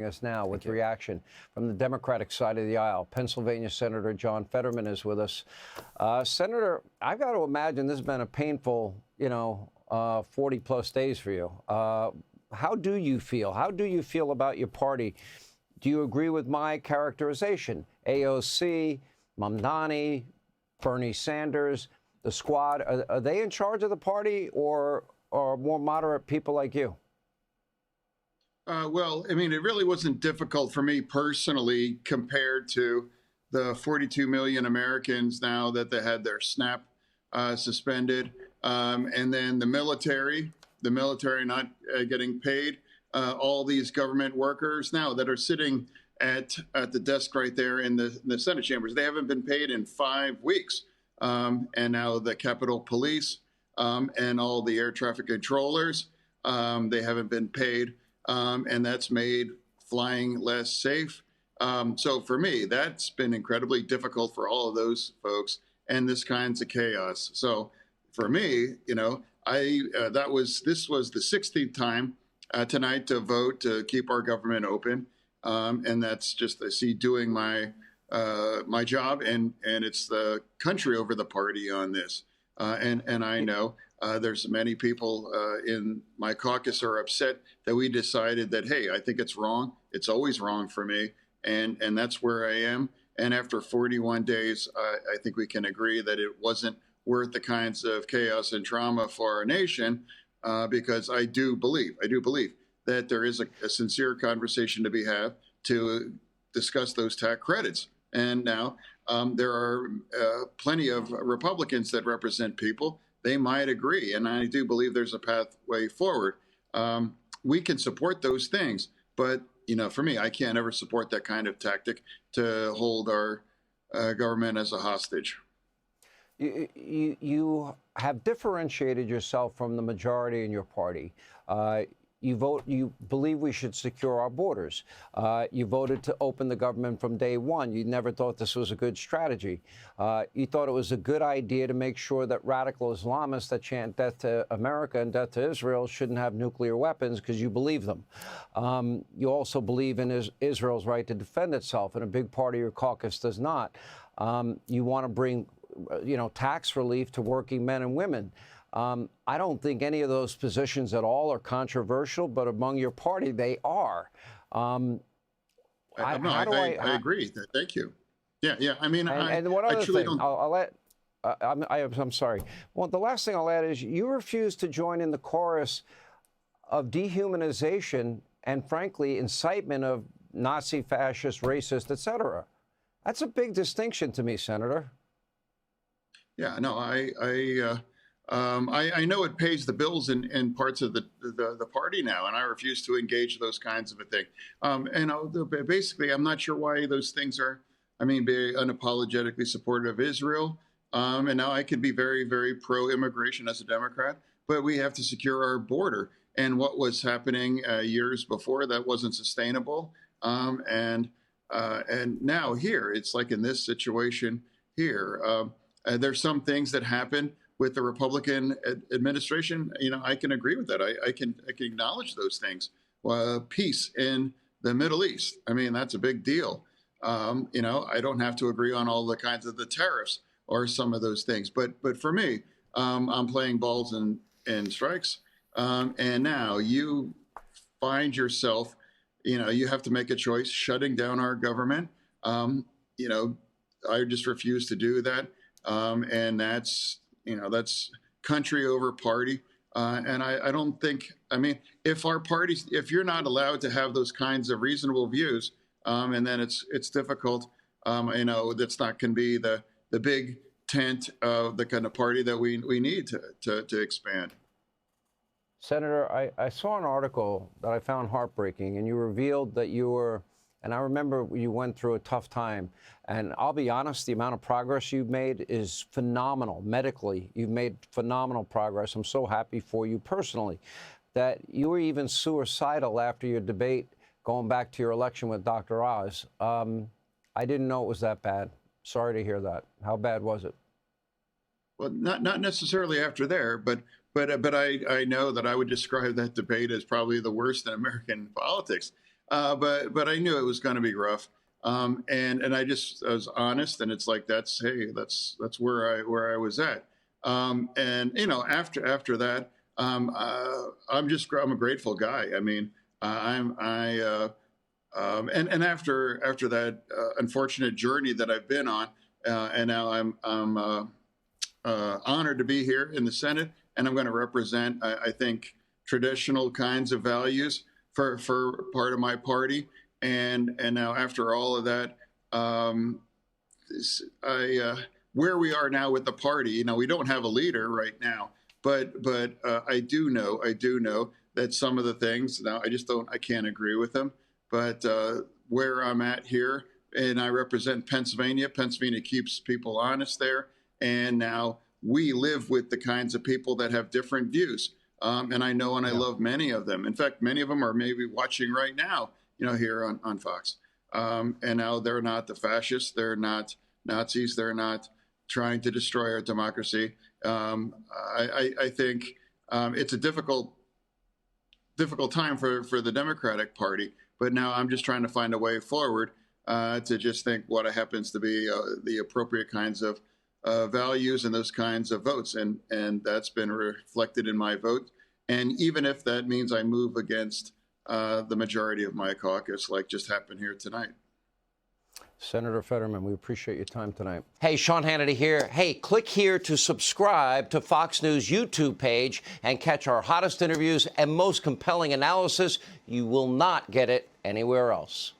Us now with reaction from the Democratic side of the aisle. Pennsylvania Senator John Fetterman is with us. Senator, I've got to imagine this has been a painful, 40-plus days for you. How do you feel? How do you feel about your party? Do you agree with my characterization? AOC, Mamdani, Bernie Sanders, the squad, are they in charge of the party or more moderate people like you? Well, I mean, it really wasn't difficult for me personally compared to the 42 million Americans now that they had their SNAP suspended. And then the military not getting paid, all these government workers now that are sitting at the desk right there in the Senate chambers. They haven't been paid in 5 weeks. And now the Capitol Police and all the air traffic controllers, they haven't been paid. And that's made flying less safe. So for me, that's been incredibly difficult for all of those folks and this kinds of chaos. So for me, this was the 16th time tonight to vote to keep our government open. And that's just, I see, doing my job, and it's the country over the party on this. And I know there's many people in my caucus are upset that we decided that, hey, I think it's wrong. It's always wrong for me. And that's where I am. And after 41 days, I think we can agree that it wasn't worth the kinds of chaos and trauma for our nation, because I do believe that there is a sincere conversation to be had to discuss those tax credits. And now there are plenty of Republicans that represent people. They might agree, and I do believe there's a pathway forward. We can support those things, but for me, I can't ever support that kind of tactic to hold our government as a hostage. You have differentiated yourself from the majority in your party. You believe we should secure our borders. You voted to open the government from day one. You never thought this was a good strategy. You thought it was a good idea to make sure that radical Islamists that chant death to America and death to Israel shouldn't have nuclear weapons because you believe them. You also believe in Israel's right to defend itself, and a big part of your caucus does not. You want to bring, tax relief to working men and women. I don't think any of those positions at all are controversial, but among your party, they are. I agree. Thank you. Yeah. I mean, and one other thing, don't... I'm sorry. Well, the last thing I'll add is you refuse to join in the chorus of dehumanization and, frankly, incitement of Nazi, fascist, racist, etc. That's a big distinction to me, Senator. Yeah, no, I know it pays the bills in parts of the party now, and I refuse to engage those kinds of a thing. And basically, I'm not sure why those things are, very unapologetically supportive of Israel. And now I can be very, very pro-immigration as a Democrat, but we have to secure our border. And what was happening years before, that wasn't sustainable. And now here, it's like in this situation here, there's some things that happen with the Republican administration. I can agree with that. I can acknowledge those things. Peace in the Middle East. That's a big deal. I don't have to agree on all the kinds of the tariffs or some of those things. But for me, I'm playing balls and strikes. And now you find yourself, you have to make a choice, shutting down our government. I just refuse to do that. And that's country over party. And I don't think, if you're not allowed to have those kinds of reasonable views, and then it's difficult, that's not going to be the big tent of the kind of party that we need to expand. Senator, I saw an article that I found heartbreaking, and you revealed that you were, and I remember you went through a tough time. And I'll be honest, the amount of progress you've made is phenomenal. Medically, you've made phenomenal progress. I'm so happy for you personally that you were even suicidal after your debate going back to your election with Dr. Oz. I didn't know it was that bad. Sorry to hear that. How bad was it? Well, not necessarily after there, but I know that I would describe that debate as probably the worst in American politics. but I knew it was going to be rough. And I was honest, and it's like that's where I was at. And after that, I'm a grateful guy. I mean, and after that unfortunate journey that I've been on, and now I'm honored to be here in the Senate, and I'm going to represent, I think, traditional kinds of values for part of my party. And now after all of that, where we are now with the party, we don't have a leader right now, but I do know that some of the things now I can't agree with them, but where I'm at here, and I represent Pennsylvania. Pennsylvania keeps people honest there, and now we live with the kinds of people that have different views. And I know, and I love many of them. In fact, many of them are maybe watching right now, here on Fox. And now they're not the fascists. They're not Nazis. They're not trying to destroy our democracy. I think it's a difficult time for the Democratic Party. But now I'm just trying to find a way forward to just think what happens to be the appropriate kinds of values and those kinds of votes. And that's been reflected in my vote. And even if that means I move against the majority of my caucus, like just happened here tonight. Senator Fetterman, we appreciate your time tonight. Hey, Sean Hannity here. Hey, click here to subscribe to Fox News YouTube page and catch our hottest interviews and most compelling analysis. You will not get it anywhere else.